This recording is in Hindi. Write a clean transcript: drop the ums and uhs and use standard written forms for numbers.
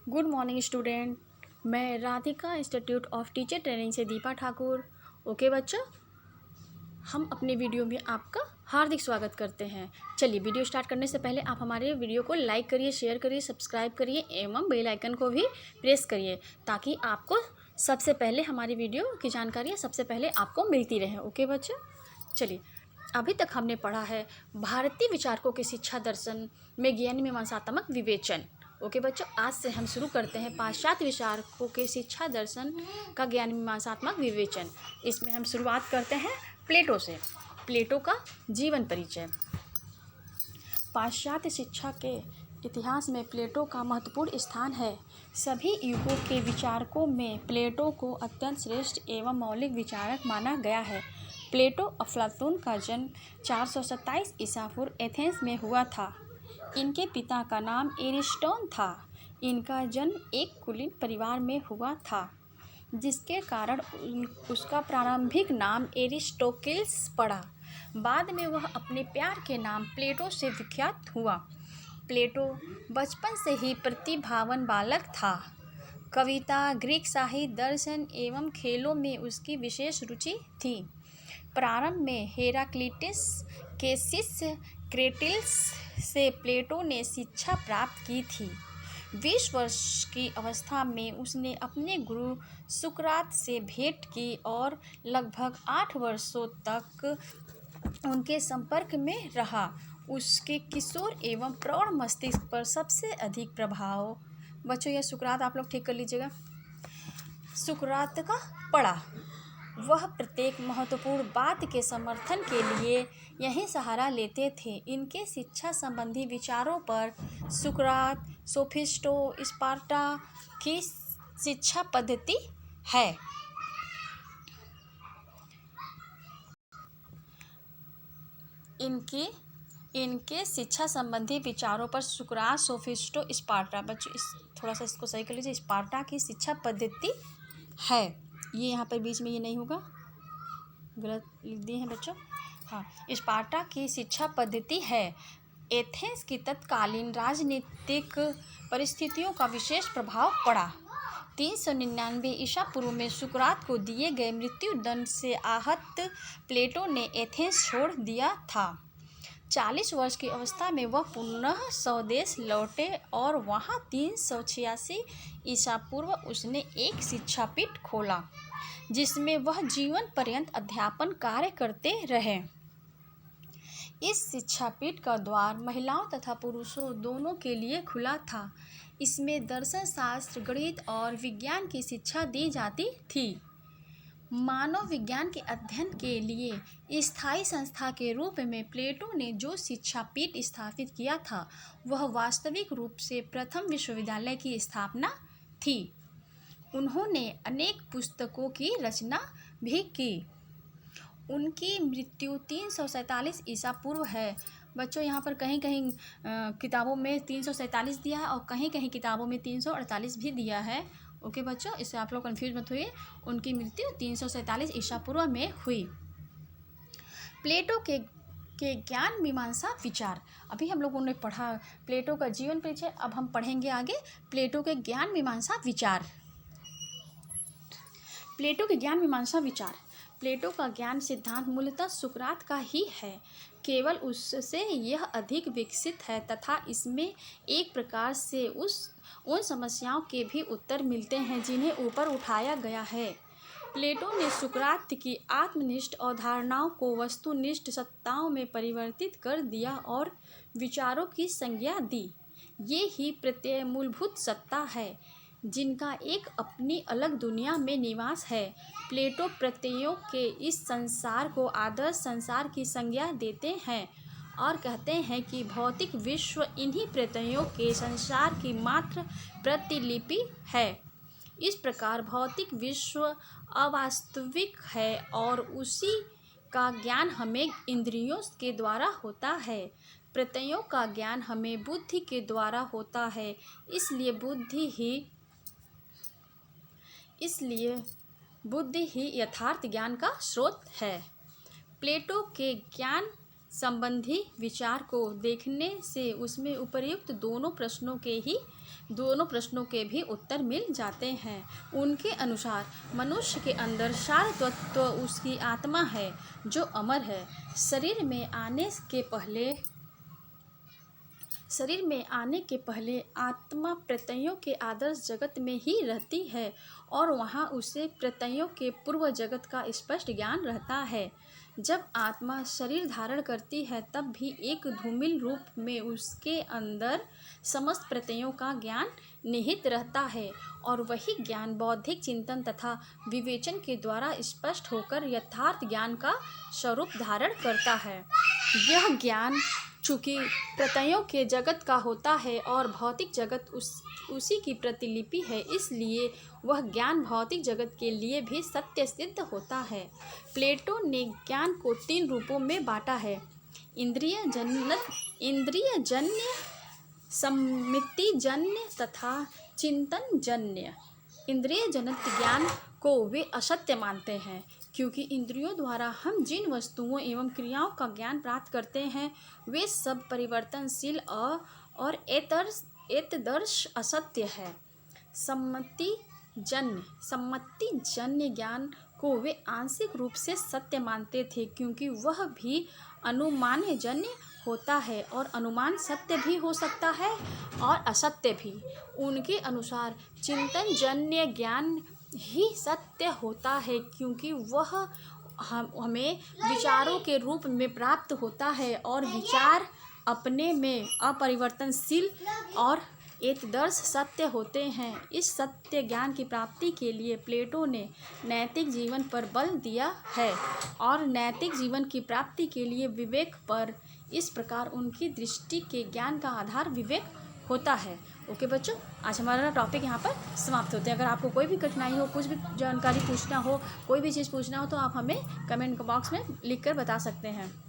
Good morning student. मैं Radhika institute of teacher training से दीपा ठाकुर। ओके बच्चों, हम अपने वीडियो में आपका हार्दिक स्वागत करते हैं। चलिए वीडियो स्टार्ट करने से पहले आप हमारे वीडियो को लाइक करिए, शेयर करिए, सब्सक्राइब करिए एवं बेल आइकन को भी प्रेस करिए ताकि आपको सबसे पहले हमारी वीडियो की जानकारी सबसे पहले आपको मिलती रहे। ओके बच्चों, चलिए अभी तक हमने पढ़ा है भारतीय विचारकों के शिक्षा दर्शन में ज्ञान मीमांसात्मक विवेचन। ओके बच्चों, आज से हम शुरू करते हैं पाश्चात्य विचारकों के शिक्षा दर्शन का ज्ञान मीमांसात्मक विवेचन। इसमें हम शुरुआत करते हैं प्लेटो से। प्लेटो का जीवन परिचय। पाश्चात्य शिक्षा के इतिहास में प्लेटो का महत्वपूर्ण स्थान है। सभी युगों के विचारकों में प्लेटो को अत्यंत श्रेष्ठ एवं मौलिक विचारक माना गया है। प्लेटो अफलातून का जन्म 427 ईसा पूर्व एथेंस में हुआ था। इनके पिता का नाम एरिस्टोन था। इनका जन्म एक कुलीन परिवार में हुआ था, जिसके कारण उसका प्रारंभिक नाम एरिस्टोकिल्स पड़ा। बाद में वह अपने प्यार के नाम प्लेटो से विख्यात हुआ। प्लेटो बचपन से ही प्रतिभावान बालक था। कविता, ग्रीक साहित्य, दर्शन एवं खेलों में उसकी विशेष रुचि थी। प्रारंभ में हेराक्लिटस के शिष्य क्रेटिल्स से प्लेटो ने शिक्षा प्राप्त की थी। 20 वर्ष की अवस्था में उसने अपने गुरु सुकरात से भेंट की और लगभग 8 वर्षों तक उनके संपर्क में रहा। उसके किशोर एवं प्रौढ़ मस्तिष्क पर सबसे अधिक प्रभाव, बच्चों यह सुकरात आप लोग ठीक कर लीजिएगा, सुकरात का पड़ा। वह प्रत्येक महत्वपूर्ण बात के समर्थन के लिए यही सहारा लेते थे। इनके शिक्षा संबंधी विचारों पर सुकरात, सोफिस्टो, स्पार्टा की शिक्षा पद्धति है। इनके शिक्षा संबंधी विचारों पर सुकरात, सोफिस्टो, स्पार्टा, बच्चों थोड़ा सा इसको सही कर लीजिए, स्पार्टा की शिक्षा पद्धति है। ये यहाँ पर बीच में ये नहीं होगा, गलत लिख दिए हैं बच्चों। हाँ, स्पार्टा की शिक्षा पद्धति है। एथेंस की तत्कालीन राजनीतिक परिस्थितियों का विशेष प्रभाव पड़ा। 399 ईसा पूर्व में सुकरात को दिए गए मृत्यु दंड से आहत प्लेटो ने एथेंस छोड़ दिया था। 40 वर्ष की अवस्था में वह पुनः स्वदेश लौटे और वहाँ 386 ईसा पूर्व उसने एक शिक्षापीठ खोला, जिसमें वह जीवन पर्यंत अध्यापन कार्य करते रहे। इस शिक्षापीठ का द्वार महिलाओं तथा पुरुषों दोनों के लिए खुला था। इसमें दर्शन शास्त्र, गणित और विज्ञान की शिक्षा दी जाती थी। मानव विज्ञान के अध्ययन के लिए स्थायी संस्था के रूप में प्लेटो ने जो शिक्षापीठ स्थापित किया था, वह वास्तविक रूप से प्रथम विश्वविद्यालय की स्थापना थी। उन्होंने अनेक पुस्तकों की रचना भी की। उनकी मृत्यु 347 ईसा पूर्व है। बच्चों यहाँ पर कहीं कहीं किताबों में 347 दिया है और कहीं कहीं किताबों में 348 भी दिया है। ओके बच्चों, इससे आप लोग कंफ्यूज मत हुए। उनकी मृत्यु 347 ईसा पूर्व में हुई। प्लेटो के ज्ञान मीमांसा विचार। अभी हम लोगों ने पढ़ा प्लेटो का जीवन परिचय, अब हम पढ़ेंगे आगे प्लेटो के ज्ञान मीमांसा विचार। प्लेटो के ज्ञान मीमांसा विचार। प्लेटो का ज्ञान सिद्धांत मूलतः सुकरात का ही है, केवल उससे यह अधिक विकसित है तथा इसमें एक प्रकार से उन समस्याओं के भी उत्तर मिलते हैं जिन्हें ऊपर उठाया गया है। प्लेटो ने सुकरात की आत्मनिष्ठ अवधारणाओं को वस्तुनिष्ठ सत्ताओं में परिवर्तित कर दिया और विचारों की संज्ञा दी। ये ही प्रत्यय मूलभूत सत्ता है, जिनका एक अपनी अलग दुनिया में निवास है। प्लेटो प्रत्ययों के इस संसार को आदर्श संसार की संज्ञा देते हैं और कहते हैं कि भौतिक विश्व इन्हीं प्रत्ययों के संसार की मात्र प्रतिलिपि है। इस प्रकार भौतिक विश्व अवास्तविक है और उसी का ज्ञान हमें इंद्रियों के द्वारा होता है। प्रत्ययों का ज्ञान हमें बुद्धि के द्वारा होता है, इसलिए बुद्धि ही यथार्थ ज्ञान का स्रोत है। प्लेटो के ज्ञान संबंधी विचार को देखने से उसमें उपर्युक्त दोनों प्रश्नों के भी उत्तर मिल जाते हैं। उनके अनुसार मनुष्य के अंदर सार तत्व उसकी आत्मा है जो अमर है। शरीर में आने के पहले आत्मा प्रत्ययों के आदर्श जगत में ही रहती है और वहाँ उसे प्रत्ययों के पूर्व जगत का स्पष्ट ज्ञान रहता है। जब आत्मा शरीर धारण करती है तब भी एक धूमिल रूप में उसके अंदर समस्त प्रत्ययों का ज्ञान निहित रहता है और वही ज्ञान बौद्धिक चिंतन तथा विवेचन के द्वारा स्पष्ट होकर यथार्थ ज्ञान का स्वरूप धारण करता है। यह ज्ञान चूँकि प्रत्ययों के जगत का होता है और भौतिक जगत उसी की प्रतिलिपि है, इसलिए वह ज्ञान भौतिक जगत के लिए भी सत्य सिद्ध होता है। प्लेटो ने ज्ञान को 3 रूपों में बांटा है: इंद्रियजन्य, सम्मितिजन्य तथा चिंतनजन्य। इंद्रिय जनित ज्ञान को वे असत्य मानते हैं क्योंकि इंद्रियों द्वारा हम जिन वस्तुओं एवं क्रियाओं का ज्ञान प्राप्त करते हैं वे सब परिवर्तनशील और एतदर्श असत्य है। सम्मतिजन्य ज्ञान को वे आंशिक रूप से सत्य मानते थे क्योंकि वह भी अनुमानजन्य होता है और अनुमान सत्य भी हो सकता है और असत्य भी। उनके अनुसार चिंतनजन्य ज्ञान ही सत्य होता है क्योंकि वह हमें विचारों के रूप में प्राप्त होता है और विचार अपने में अपरिवर्तनशील और एकदर्श सत्य होते हैं। इस सत्य ज्ञान की प्राप्ति के लिए प्लेटो ने नैतिक जीवन पर बल दिया है और नैतिक जीवन की प्राप्ति के लिए विवेक पर। इस प्रकार उनकी दृष्टि के ज्ञान का आधार विवेक होता है। ओके बच्चों, आज हमारा टॉपिक यहाँ पर समाप्त होते हैं। अगर आपको कोई भी कठिनाई हो, कुछ भी जानकारी पूछना हो, कोई भी चीज़ पूछना हो तो आप हमें कमेंट बॉक्स में लिख कर बता सकते हैं।